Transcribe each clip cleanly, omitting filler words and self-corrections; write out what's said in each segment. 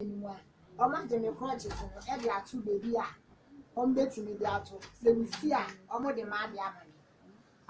anymore. Almost the crutches and every 2 baby. Betting me the auto, so we see almost the mad yammy.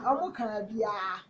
Almost can be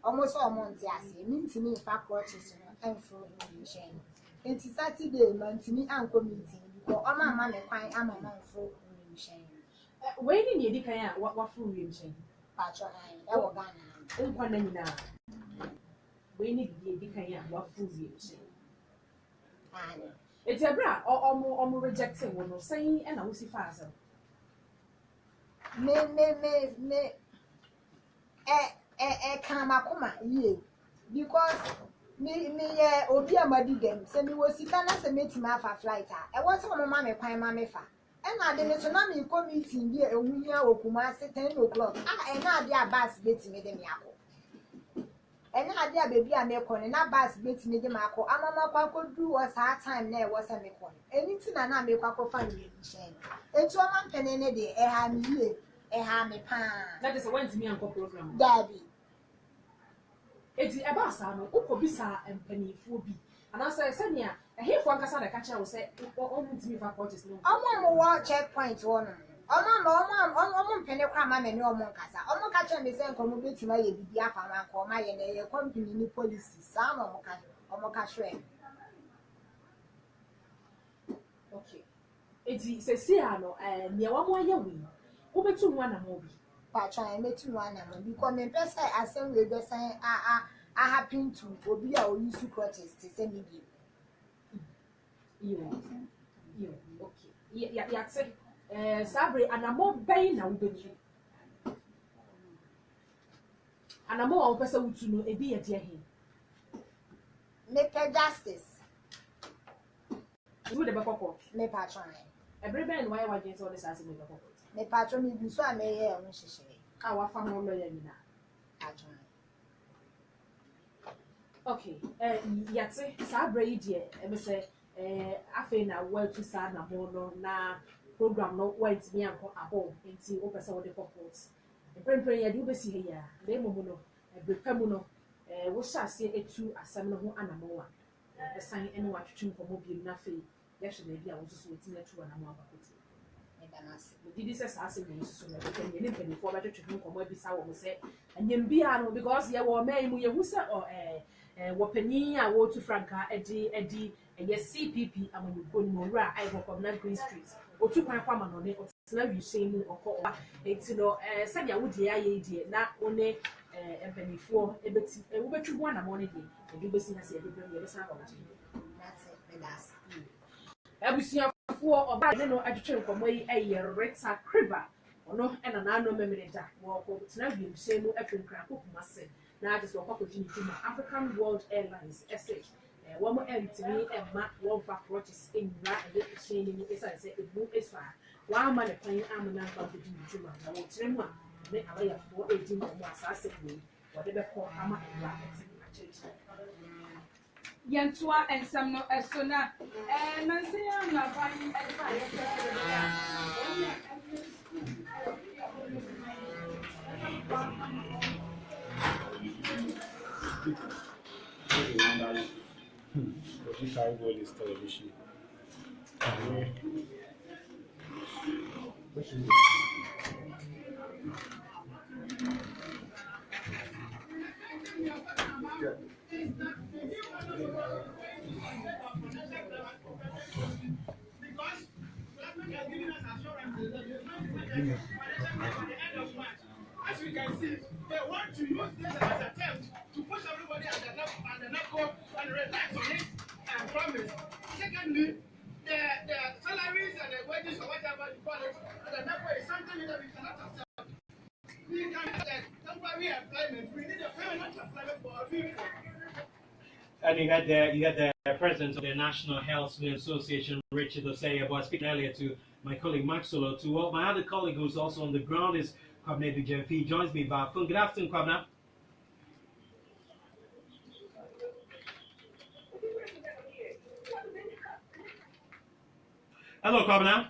almost all months, yes, mean to me if I crutches and for shame. It's Saturday, man, to me, uncle meeting, because all my money fine, I'm a man for shame. When in your decay, what food you saying? Patron, I will gun. One now. When it be decay, what food you saying? It's a bra or rejecting one or saying, and I will see father. Me, Kamakuma, ye, because me, Obi Amadi them, send me was Sikana, send me to my flight. I was on mammy, pine mammy fa. And I didn't tsunami come meeting here, Omuya or Kumasi 10 o'clock. And now they are bass betting me the Miyako. And now they are baby and their corner, not bass betting me the Mako. Amama could do was hard time there was a mekon. Anything and I make a family shame. And to a man can any day, a hammy. Me pan. That is a one to me uncle program. Daddy. It's a bassano, Okobisa and Penny Phoebe. And I say, Senya, a hair for Cassandra catcher will say, only to me for what is no. I'm checkpoint one. Oh, Penny Cram and no more Cassa. Oh, catcher me send come over to my Biafra, or my company police, some of Mocashre. Okay. It's a Siano, and near 1 more year. Who to one a movie? Patron, I met one because my best I send with the sign I happen to Obi or use to crutches to send me. You, okay. Yeah, say, Sabri, and I'm more pain now, baby. And I'm more person to know a be at your hand. Make her justice. You would have a court. Me patron. Every man, why I get all this as a make a court. Me patron me do so I may hear when she say. Our family lawyer Patron. Okay, yet, Sabri, dear, and say, I feel now well to sad na bono na program no white me uncle abo into open some of the purpose. The pray I do see here, the mono, a brepamuno, we shall say it too as some no animal. The sign anyone to tune for mobile nothing. Yesterday, I was just waiting to an amount of it. This is asking me so that before better to him or maybe someone will say, and Yembiano because there were men who say or Wapeni, I go to Franca, Eddie, and yes, CPP, and when you go Mora, I walk on that Green Street, or to my farmer on it, or slave you shame or call it's said I would the idea, not only a penny for a bit, over to one among it, and you basically say, that's it, that's I will see for or by no education from way a year red sack cribber, or no, and an annual memory that walk over to now you say no effing crap must say. Now just walk opportunity to African World Airlines SH. One more end to me and Mark one for approaches in right and let the shame is I say it move is far. One man playing I'm an uncle to do Juma. I won't tell one. Then I lay a 418 or more assassin, whatever call Amma and Rabbit. Yantua and some Sona and Nancy, I'm not buying This I go this television. As we can see, they want to use this as an attempt to push everybody at the knuckle and relax on it and promise. Secondly, the salaries and the wages or whatever you call it at the knuckle is something that we cannot accept. We can't get temporary employment. We need a permanent employment for our people. And you had the president of the National Health Student Association, Richard Osei, was speaking earlier to my colleague Maxwell. To my other colleague who's also on the ground is Kwabena Bijemfi. Joins me by phone. Good afternoon, Kwabena. Hello, Kwabena.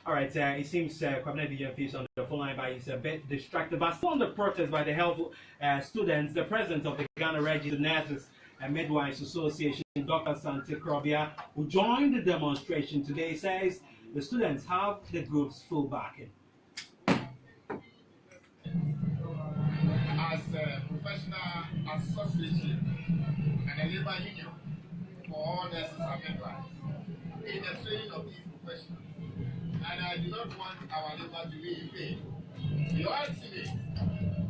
All right, it seems Kwabena Bijemfi is on the phone line, but he's a bit distracted. But still on the protest by the health students, the president of the Ghana Registered Nurses and Midwives Association, Dr. Santi Krobia, who joined the demonstration today, says the students have the group's full backing. As a professional association and a labor union for all nurses and midwives in the training of these professionals. And I do not want our labor to be in vain. The ultimate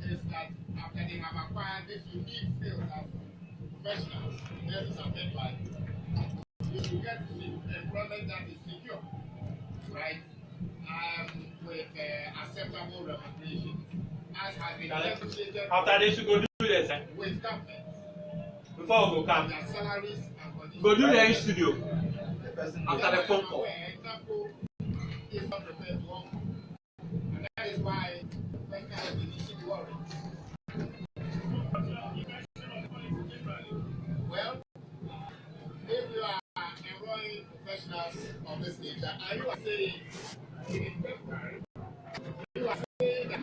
is that after they have acquired this unique skills as professionals, nurses and midwives, we should get employment that is secure, right? With acceptable remuneration, as has been negotiated After this, you go do this. with government. Before we go come, Their salaries and conditions. go do the studio after the phone call. Example is not prepared to offer. And that is why Becca has been issued warrants. Well, if you are employing professionals of this nature, and you are saying you are saying that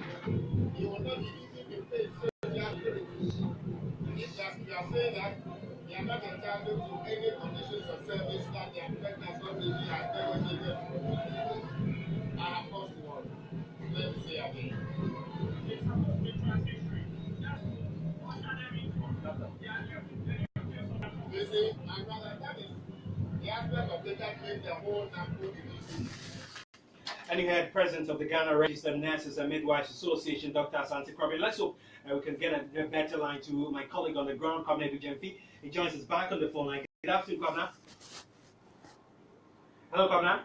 you will not be using the pay social security. If that you are saying that they are not entitled to any conditions of service that the Affected Association has negotiated. I have caused war. Let me say again. You see, my brother, that is the aspect of data make the whole NAMPO division. And you had president of the Ghana Registered Nurses and Midwives Association, Dr. Santi Krobia. Let's hope we can get a better line to my colleague on the ground, Kwabena Bijemfi. He joins us back on the phone line. Good afternoon, Kwabena. Hello, Kwabena.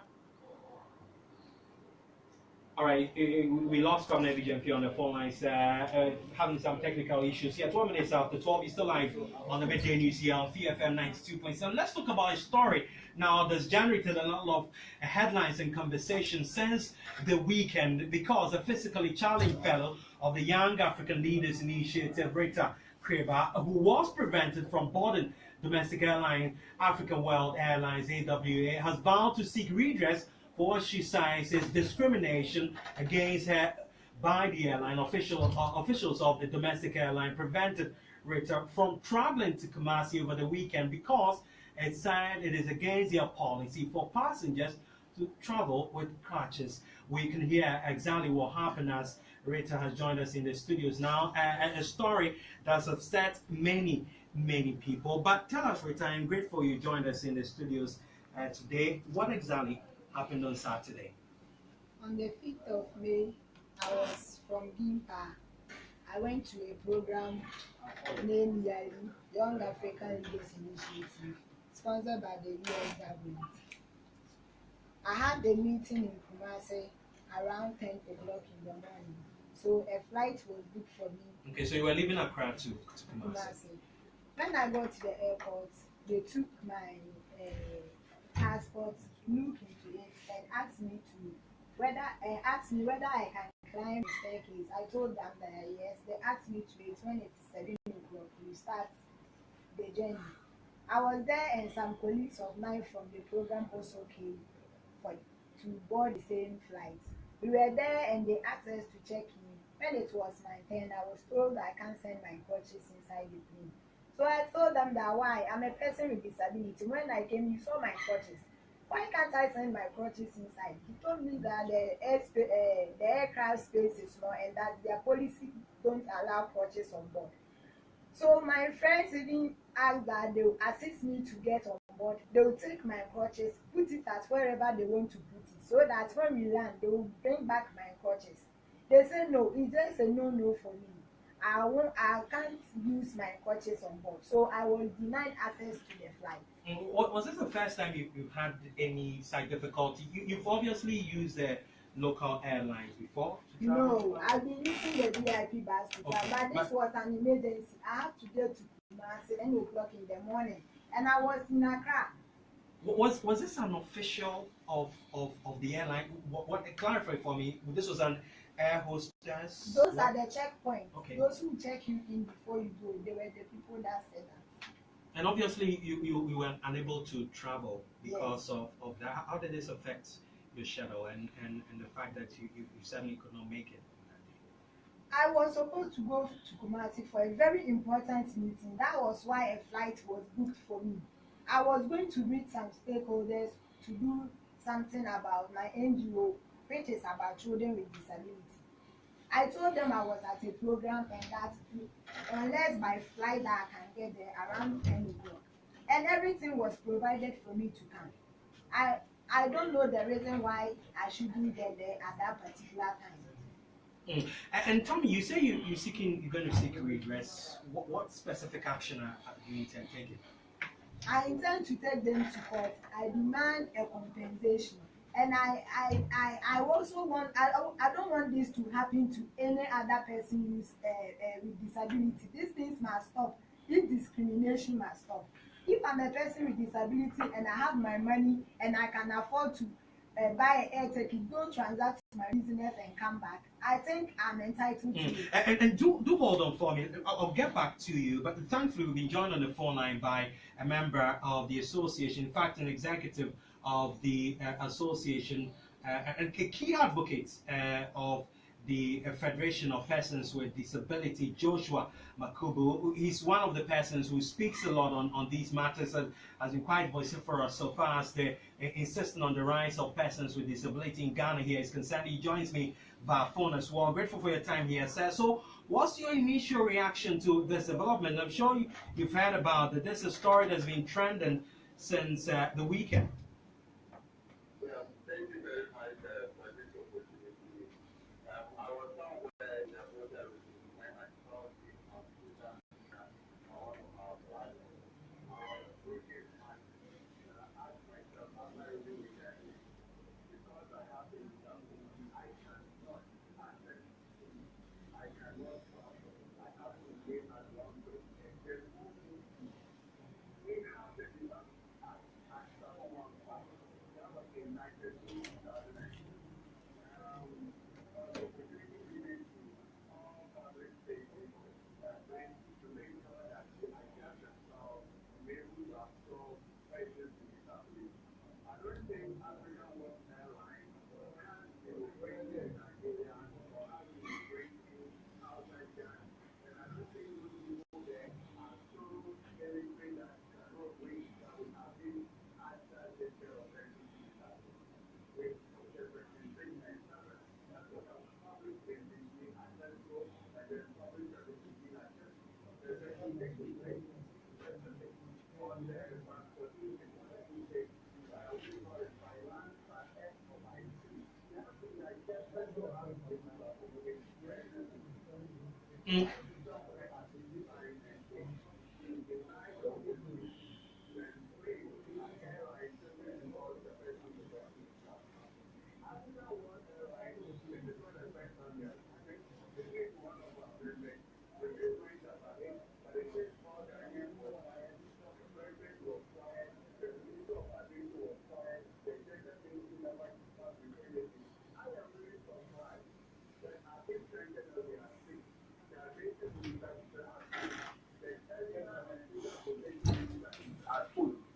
All right, we lost Kwabena Bijemfi on the phone lines, having some technical issues here. 12 minutes after 12, he's still live on the midday news here on VFM 92.7. Let's talk about a story now that's generated a lot of headlines and conversations since the weekend because a physically challenged fellow of the Young African Leaders Initiative, Rita Kreba, who was prevented from boarding domestic airline African World Airlines AWA, has vowed to seek redress for what she says is discrimination against her by the airline. Officials of the domestic airline prevented Rita from traveling to Kumasi over the weekend because it said it is against their policy for passengers to travel with crutches. We can hear exactly what happened as Rita has joined us in the studios now. A story that's upset many people. But tell us, Rita, I'm grateful you joined us in the studios today. What exactly happened on Saturday? On the 5th of May, I was from Gimpa. I went to a program named YALI, Young African Leaders Initiative, sponsored by the US government. I had a meeting in Kumasi around 10 o'clock in the morning. So a flight was booked for me. Okay, so you were leaving Accra to Kumasi. When I got to the airport, they took my passport, looked into it, and asked me whether I can climb the staircase. I told them that yes. They asked me to wait when it's 7 o'clock. We start the journey. I was there, and some colleagues of mine from the program also came to board the same flight. We were there, and they asked us to check in. When it was my turn, I was told I can't send my crutches inside the plane. So I told them that why? I'm a person with disability. When I came, you saw my crutches. Why can't I send my crutches inside? He told me that the aircraft space is small and that their policy don't allow crutches on board. So my friends even asked that they will assist me to get on board. They will take my crutches, put it at wherever they want to put it, so that when we land, they will bring back my crutches. They said no, it's just a no for me. I can't use my crutches on board, so I was denied access to the flight. Was this the first time you've had any side difficulty? You've obviously used the local airlines before to travel? No, I've been using the VIP bus to travel, but this was an emergency. I had to get to Kumasi 10 o'clock in the morning, and I was in Accra. Was this an official of the airline? What clarify for me? This was an air hostess? Those are the checkpoints. Okay. Those who check you in before you go, they were the people that said that. And obviously, you were unable to travel because of that. How did this affect your schedule and the fact that you certainly could not make it? I was supposed to go to Kumasi for a very important meeting. That was why a flight was booked for me. I was going to meet some stakeholders to do something about my NGO, which is about children with disability. I told them I was at a program and that unless by flight that I can get there around 10 o'clock. And everything was provided for me to come. I don't know the reason why I shouldn't get there at that particular time. And Tommy, you say you're going to seek redress. What specific action do you intend taking? I intend to take them to court. I demand a compensation. And I also want, I don't want this to happen to any other person with disability. These things must stop. This discrimination must stop. If I'm a person with disability and I have my money and I can afford to buy an air ticket, go transact my business and come back, I think I'm entitled to it. And do hold on for me. I'll get back to you. But thankfully, we've been joined on the phone line by a member of the association, in fact, an executive of the association, and a key advocate of the Federation of Persons with Disability, Joshua Makubu. He's one of the persons who speaks a lot on these matters and has been quite vociferous so far as the insisting on the rights of persons with disability in Ghana here is concerned. He joins me via phone as well. Grateful for your time here, sir. So, what's your initial reaction to this development? I'm sure you've heard about that. This is a story that's been trending since the weekend. Well, thank you very much for this opportunity. I was somewhere in the hotel when I saw the computer on our platform. I was looking at I asked myself, am I really with that? Because I have been something I cannot access. I cannot I have to wait as long as we have the device at someone that was united to Mm.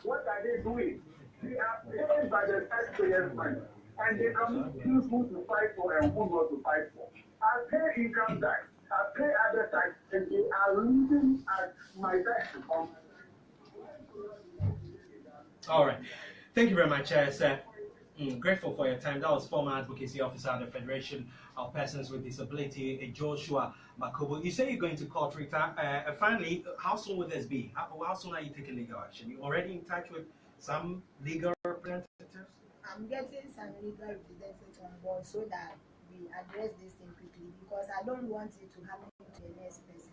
What are they doing? They are paid by the taxpayers' money, and they can choose who to fight for and who not to fight for. I pay income tax, I pay other tax, and they are leaving at my tax. All right. Thank you very much, sir. Grateful for your time. That was former advocacy officer at the Federation of Persons with Disability, Joshua Makobo. You say you're going to court, Rita. Finally, how soon will this be? How soon are you taking legal action? You already in touch with some legal representatives? I'm getting some legal representatives on board so that we address this thing quickly because I don't want it to happen to the next person.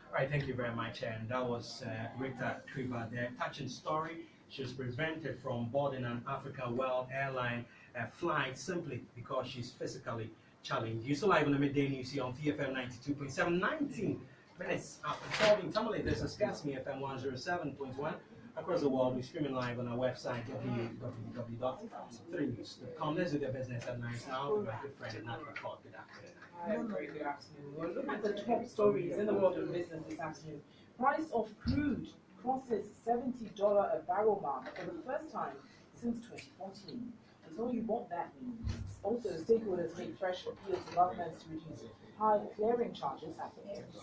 All right, thank you very much. And that was Rita Triba, the touching story. She was prevented from boarding an Africa World Airline flight simply because she's physically challenged. You still live on the midday news here on VFM 92.7, 19 minutes after solving Tamale. This is Gasmi FM 107.1. Across the world, we're streaming live on our website, www.3news.com. Let's do the business at night now with my good friend and Natalie Ford. Good afternoon. Very good afternoon. Well, look at the top stories in the world of business this afternoon. Price of crude crosses $70 a barrel mark for the first time since 2014. So what you want that means. Also, stakeholders make fresh appeals to governments to reduce high clearing charges at the areas.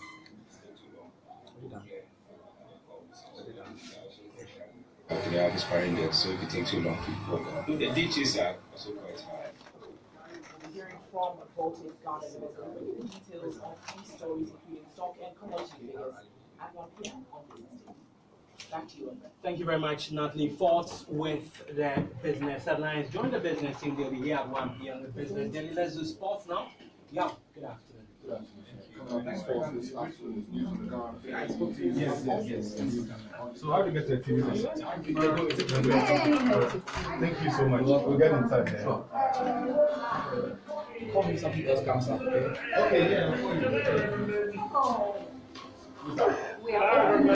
They are expiring there, so if it takes too long to report them. The DTs are also quite high. We're hearing from Voltage Garden with the details of these stories, including stock and commodity figures at 1 p.m. on Business Day. Back to you, Andre. Thank you very much, Natalie. Thoughts with the business headlines. Join the business team. They'll be here at 1 p.m. with Business Daily. Let's do sports now. Yeah, good afternoon. Yes. So how do you get to the TV station? Thank you so much. We'll get in touch. Call me something else comes up. Okay, yeah.